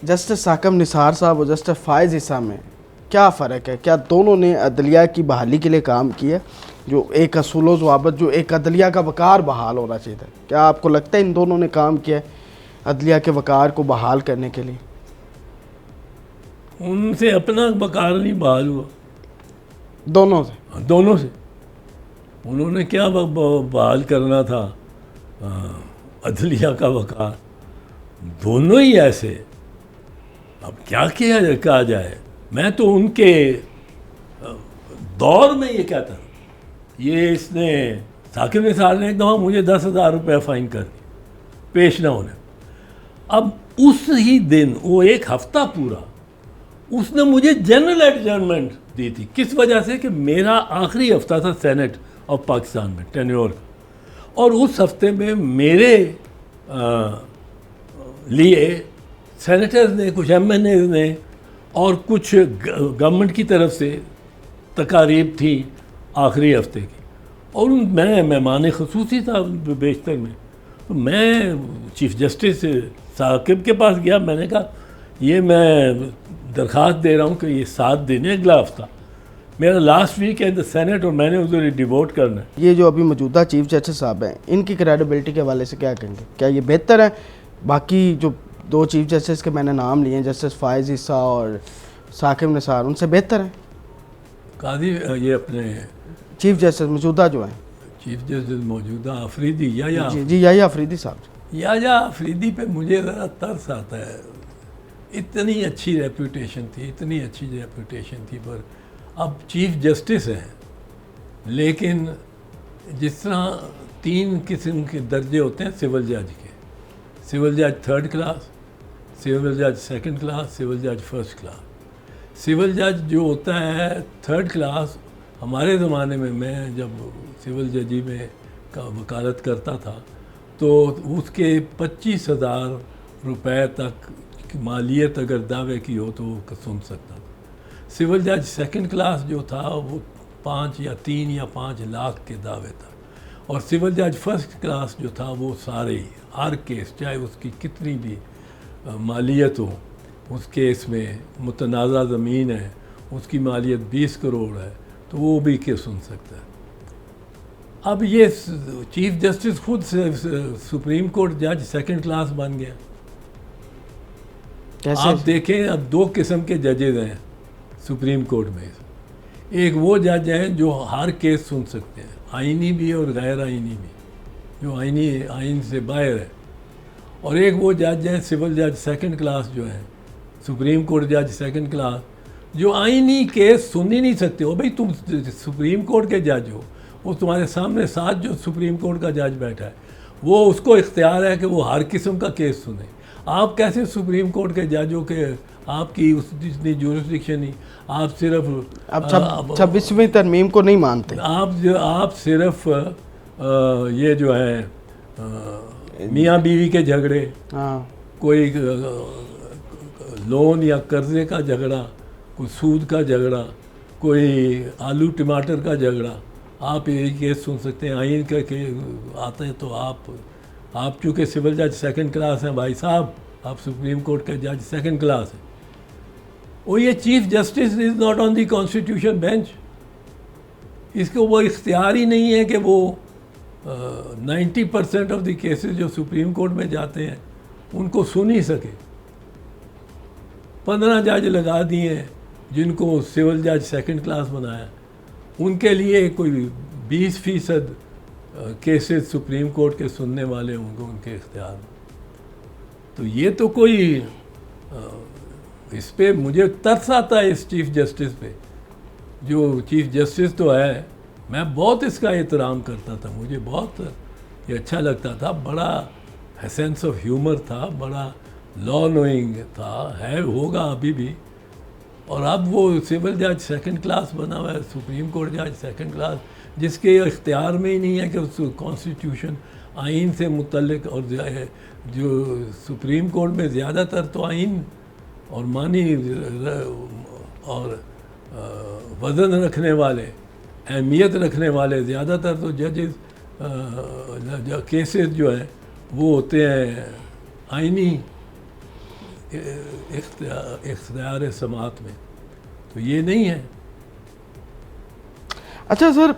Justice Saqib Nisar साहब और justice Faiz ईसा में क्या फ़र्क है? क्या दोनों ने अदलिया की बहाली के लिए काम किया? जो एक असूल व ज़वाबित, जो एक अदलिया का वक़ार बहाल होना चाहिए था, क्या आपको लगता है इन दोनों ने काम किया है अदलिया के वक़ार को बहाल करने के लिए? उनसे अपना वक़ार नहीं बहाल हुआ, दोनों से? दोनों से। उन्होंने क्या बहाल करना था अदलिया का वक़ार? दोनों ही ऐसे। अब क्या किया कहा जाए। मैं तो उनके दौर में ये कहता हूँ, ये इसने साकिब निसार ने एक दफ़ा मुझे 10,000 रुपये फ़ाइन कर दी पेश ना होने। अब उस ही दिन, वो एक हफ्ता पूरा, उसने मुझे जनरल एडजर्नमेंट दी थी। किस वजह से? कि मेरा आखिरी हफ्ता था सेनेट ऑफ पाकिस्तान में टेन्योर का, और उस हफ्ते में मेरे लिए सेनेटर्स ने, कुछ MNAs ने और कुछ गवर्नमेंट की तरफ से तकारीब थी आखिरी हफ्ते की, और मैं मेहमान ख़ुसूसी था बेशतर में। तो मैं चीफ जस्टिस साकिब के पास गया, मैंने कहा ये मैं दरख्वास्त दे रहा हूँ कि ये 7 दिन है, अगला हफ्ता मेरा लास्ट वीक है द सेनेट, और मैंने उधर डिवोट करना है। ये जो अभी मौजूदा चीफ जस्टिस साहब हैं, इनकी क्रेडिबिलिटी के हवाले से क्या कहेंगे? क्या ये बेहतर है? बाकी जो 2 चीफ जस्टिस के मैंने नाम लिए हैं, जस्टिस फ़ाइज़ ईसा और साकिब निसार, उनसे बेहतर है काजी ये अपने चीफ जस्टिस मौजूदा जो हैं? चीफ जस्टिस मौजूदा अफरीदी या जी या अफरीदी साहब। या अफरीदी पे मुझे ज़रा तरस आता है। इतनी अच्छी रेपूटेशन थी, इतनी अच्छी रेपूटेशन थी, पर अब चीफ जस्टिस हैं, लेकिन जिस तरह 3 किस्म के दर्जे होते हैं सिविल जज के, सिविल जज 3rd क्लास, सिविल जज 2nd क्लास, सिविल जज 1st क्लास। सिविल जज जो होता है 3rd क्लास, हमारे ज़माने में, मैं जब सिविल जजी में का वकालत करता था, तो उसके 25,000 रुपए तक की मालियत अगर दावे की हो तो वो सुन सकता था। सिविल जज 2nd क्लास जो था वो 5 या 3 या 5 लाख के दावे था, और सिविल जज 1st क्लास जो था वो सारे ही, हर केस चाहे उसकी कितनी भी मालियत हो, उस केस में मुतनाज़ा ज़मीन है, उसकी मालियत 20 करोड़ है, तो वो भी केस सुन सकता है। अब ये चीफ जस्टिस खुद सुप्रीम कोर्ट जज 2nd क्लास बन गया। कैसे? आप देखें, अब 2 किस्म के जजेज हैं सुप्रीम कोर्ट में। एक वो जज हैं जो हर केस सुन सकते हैं, आइनी भी और गैर आइनी भी, जो आइन से बाहर है, और एक वो जज हैं सिविल जज 2nd क्लास जो हैं, सुप्रीम कोर्ट जज 2nd क्लास, जो आइनी केस सुन ही नहीं सकते हो। भाई तुम सुप्रीम कोर्ट के जज हो, वो तुम्हारे सामने साथ जो सुप्रीम कोर्ट का जज बैठा है, वो उसको इख्तियार है कि वो हर किस्म का केस सुने। आप कैसे सुप्रीम कोर्ट के जज हो कि आपकी उस इतनी जुरिस्डिक्शन नहीं, आप सिर्फ अब 26वीं तरमीम को नहीं मानते? आप सिर्फ ये जो है मियाँ बीवी के झगड़े, हाँ, कोई लोन या कर्जे का झगड़ा, कोई सूद का झगड़ा, कोई आलू टमाटर का झगड़ा, आप ये केस सुन सकते हैं। आइन का के आते हैं तो आप चूँकि सिविल जज 2nd क्लास हैं भाई साहब, आप सुप्रीम कोर्ट के जज 2nd क्लास हैं। और ये chief justice is not on the constitution bench, इसको वो इख्तियार ही नहीं है कि वो 90% ऑफ द केसेस जो सुप्रीम कोर्ट में जाते हैं उनको सुन ही सके। 15 जज लगा दिए हैं जिनको सिविल जज 2nd क्लास बनाया, उनके लिए कोई 20% केसेस सुप्रीम कोर्ट के सुनने वाले होंगे उनके इख्तियार में। तो ये तो कोई इस पे मुझे तरस आता है, इस चीफ जस्टिस पे। जो चीफ जस्टिस तो है, मैं बहुत इसका एहतराम करता था, मुझे बहुत ये अच्छा लगता था, बड़ा सेंस ऑफ ह्यूमर था, बड़ा लॉ नोइंग था, है, होगा अभी भी। और अब वो सिविल जज 2nd क्लास बना हुआ है, सुप्रीम कोर्ट जज 2nd क्लास, जिसके इख्तियार में ही नहीं है कि उस कॉन्स्टिट्यूशन आइन से मुतल्लिक, और जो सुप्रीम कोर्ट में ज़्यादातर तो आइन और मानी और वज़न रखने वाले, अहमियत रखने वाले ज़्यादातर तो जजेस केसेस जो हैं वो होते हैं आइनी इख्तियार समात में, तो ये नहीं है। अच्छा सर,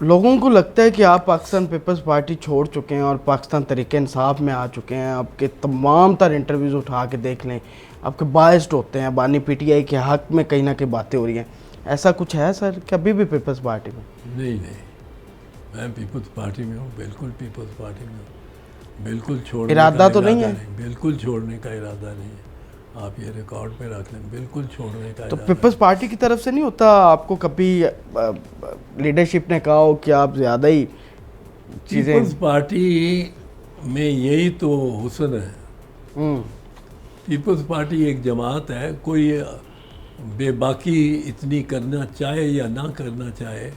लोगों को लगता है कि आप पाकिस्तान पीपल्स पार्टी छोड़ चुके हैं और पाकिस्तान तहरीक इंसाफ में आ चुके हैं। आपके तमाम तर इंटरव्यूज़ उठा के देख लें, आपके बायस्ड होते हैं, बानी पीटीआई के हक में कहीं ना कहीं बातें हो रही हैं। ऐसा कुछ है सर कभी भी पीपल्स पार्टी में? नहीं, मैं पीपल्स पार्टी में हूँ, बिल्कुल पीपल्स पार्टी में हूँ, बिल्कुल छोड़ने इरादा का तो नहीं है? बिल्कुल छोड़ने का इरादा नहीं है। आप ये रिकॉर्ड पे रख लें, बिल्कुल छोड़ने का तो इरादा पीपल्स पार्टी की तरफ से नहीं होता? आपको कभी लीडरशिप ने कहा हो कि आप ज़्यादा ही चीज़ें? पीपल्स पार्टी में यही तो हुस्न है। हम्म, पीपल्स पार्टी एक जमात है, कोई बेबाकी इतनी करना चाहे या ना करना चाहे,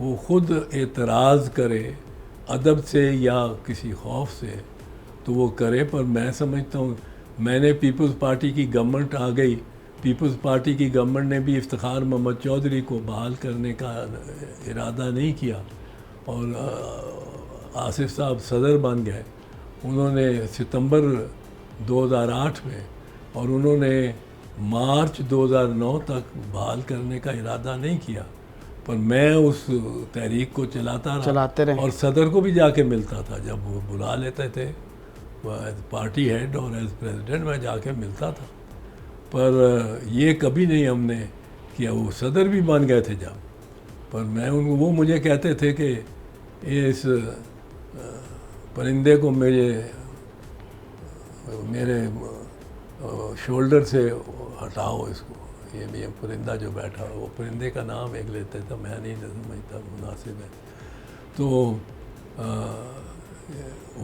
वो खुद एतराज़ करे अदब से या किसी खौफ से तो वो करे। पर मैं समझता हूँ, मैंने पीपल्स पार्टी की गवर्नमेंट आ गई, पीपल्स पार्टी की गवर्नमेंट ने भी इफ्तिखार मोहम्मद चौधरी को बहाल करने का इरादा नहीं किया और आसिफ साहब सदर बन गए। उन्होंने सितंबर 2008 में और उन्होंने मार्च 2009 तक बहाल करने का इरादा नहीं किया। पर मैं उस तहरीक को चलाते रहे और सदर को भी जाके मिलता था, जब वो बुला लेते थे एज पार्टी हेड और एज प्रेसिडेंट मैं जाके मिलता था। पर ये कभी नहीं हमने किया। वो सदर भी बन गए थे जब, पर मैं उनको, वो मुझे कहते थे कि इस परिंदे को मेरे शोल्डर से हटाओ इसको, ये परिंदा जो बैठा वो परिंदे का नाम एक लेते थे, मैं नहीं समझता मुनासिब है। तो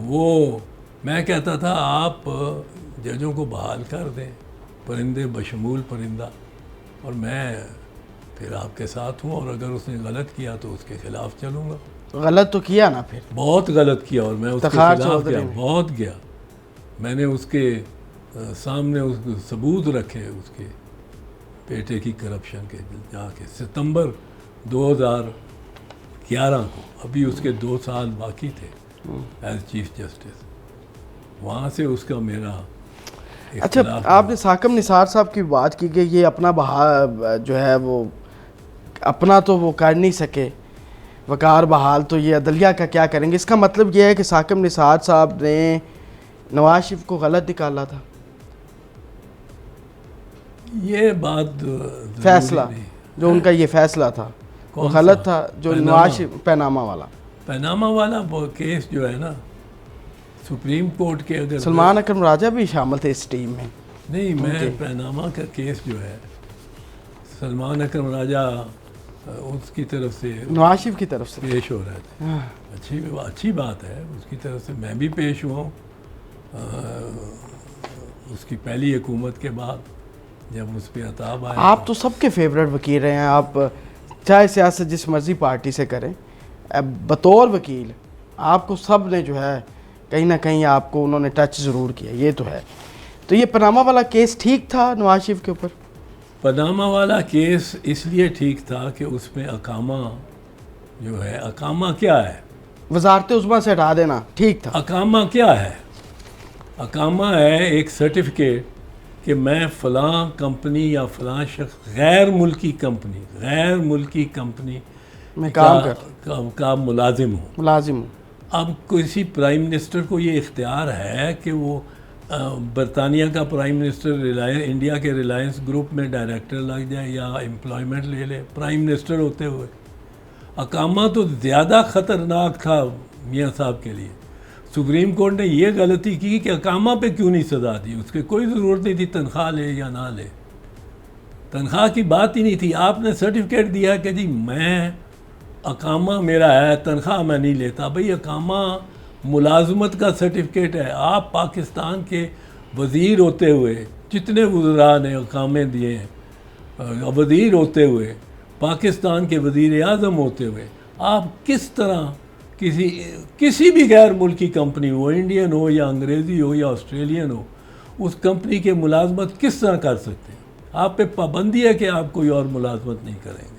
वो मैं कहता था आप जजों को बहाल कर दें, परिंदे बशमूल परिंदा, और मैं फिर आपके साथ हूँ, और अगर उसने गलत किया तो उसके खिलाफ चलूँगा। गलत तो किया ना, फिर बहुत गलत किया और मैं उसके खिलाफ गया, बहुत गया। मैंने उसके सामने उसके सबूत रखे, उसके बेटे की करप्शन के, जाके सितंबर 2011 को, अभी उसके 2 साल बाकी थे एज चीफ जस्टिस, वहाँ से उसका मेरा। अच्छा, आपने साकम निसार साहब की बात की कि ये अपना जो है वो अपना तो वो कर नहीं सके, वकार बहाल, तो ये अदलिया का क्या करेंगे? इसका मतलब ये है कि साकम निसार साहब ने नवाज शरीफ को गलत निकाला था? ये बात फैसला जो उनका ये फैसला था वो गलत था, जो नवाज शरीफ पैनामा वाला वो केस जो है ना सुप्रीम कोर्ट के, अगर सलमान अकरम राजा भी शामिल थे इस टीम में। नहीं, मैं पैनामा का केस जो है सलमान अकरम राजा उसकी तरफ से, नवाज शरीफ की तरफ से पेश हो रहे थे। अच्छी बात है, उसकी तरफ से मैं भी पेश हुआ हूँ। उसकी पहली हुकूमत के बाद जब उस पर अताब आया। आप तो सबके फेवरेट वकील रहे हैं, आप चाहे सियासत जिस मर्जी पार्टी से करें, बतौर वकील आपको सब ने जो है कहीं ना कहीं आपको उन्होंने टच ज़रूर किया, ये तो है। तो ये पनामा वाला केस ठीक था नवाज शरीफ के ऊपर? पनामा वाला केस इसलिए ठीक था कि उसमें अकामा जो है, अकामा क्या है, वजारत उज़्मा से हटा देना ठीक था। अकामा क्या है? अकामा है एक सर्टिफिकेट कि मैं फ़लाँ कंपनी या फ़लाँ शख्स गैर मुल्की कंपनी मैं काम का मुलाजिम हूँ। हूँ। अब किसी प्राइम मिनिस्टर को ये इख्तियार है कि वो बरतानिया का प्राइम मिनिस्टर इंडिया के रिलायंस ग्रुप में डायरेक्टर लग जाए या एम्प्लॉयमेंट ले ले, प्राइम मिनिस्टर होते हुए। अकामा तो ज़्यादा ख़तरनाक था मियाँ साहब के लिए। सुप्रीम कोर्ट ने ये गलती की कि अकामा पे क्यों नहीं सज़ा दी, उसके कोई ज़रूरत नहीं थी तनख्वाह ले या ना ले, तनख्वाह की बात ही नहीं थी। आपने सर्टिफिकेट दिया कि जी मैं अकामा मेरा है, तनख्वाह मैं नहीं लेता। भाई अकामा मुलाजमत का सर्टिफिकेट है। आप पाकिस्तान के वज़ीर होते हुए, जितने वज़रा ने अकामे दिए हैं, वज़ीर होते हुए, पाकिस्तान के वज़ीर आज़म होते हुए, आप किस तरह किसी भी गैर मुल्की कंपनी हो, इंडियन हो या अंग्रेज़ी हो या ऑस्ट्रेलियन हो, उस कंपनी के मुलाजमत किस तरह कर सकते हैं? आप पे पाबंदी है कि आप कोई और मुलाजमत नहीं करेंगे।